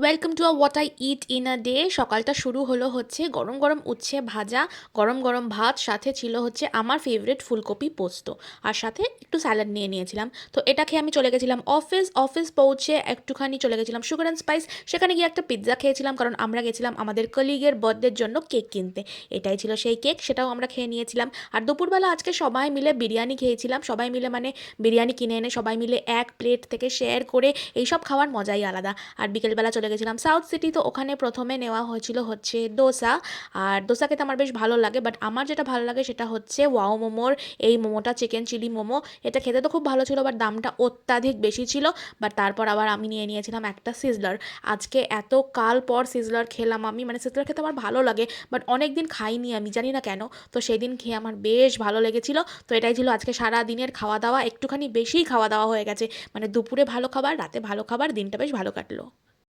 Welcome to what I it in a day. সকালটা শুরু হলো হচ্ছে গরম গরম উচ্ছে ভাজা, গরম গরম ভাত, সাথে ছিল হচ্ছে আমার ফেভারিট ফুলকপি পোস্ত, আর সাথে একটু স্যালাড নিয়ে নিয়েছিলাম। তো এটা খেয়ে আমি চলে গেছিলাম অফিস পৌঁছে একটুখানি চলে গেছিলাম সুগার অ্যান্ড স্পাইস। সেখানে গিয়ে একটা পিৎজা খেয়েছিলাম, কারণ আমরা গেছিলাম আমাদের কলিগের বার্থডের জন্য কেক কিনতে। এটাই ছিল সেই কেক, সেটাও আমরা খেয়ে নিয়েছিলাম। আর দুপুরবেলা আজকে সবাই মিলে বিরিয়ানি খেয়েছিলাম, সবাই মিলে মানে বিরিয়ানি কিনে এনে সবাই মিলে এক প্লেট থেকে শেয়ার করে এইসব খাওয়ার মজাই আলাদা। আর বিকেলবেলা চলে গেছিলাম সাউথ সিটি। তো ওখানে প্রথমে নেওয়া হয়েছিল হচ্ছে ডোসা। আর ডোসা খেতে আমার বেশ ভালো লাগে, বাট আমার যেটা ভালো লাগে সেটা হচ্ছে ওয়াও মোমোর এই মোমোটা, চিকেন চিলি মোমো। এটা খেতে তো খুব ভালো ছিল, বাট দামটা অত্যাধিক বেশি ছিল। বাট তারপর আবার আমি নিয়ে নিয়েছিলাম একটা সিজলার। আজকে এত কাল পর সিজলার খেলাম আমি, মানে সিজলার খেতে আমার ভালো লাগে, বাট অনেক দিন খাইনি আমি, জানি না কেন। তো সেই দিন খেয়ে আমার বেশ ভালো লেগেছিল। তো এটাই ছিল আজকে সারা দিনের খাওয়া দাওয়া, একটুখানি বেশিই খাওয়া দাওয়া হয়ে গেছে। মানে দুপুরে ভালো খাবার, রাতে ভালো খাবার, দিনটা বেশ ভালো কাটলো।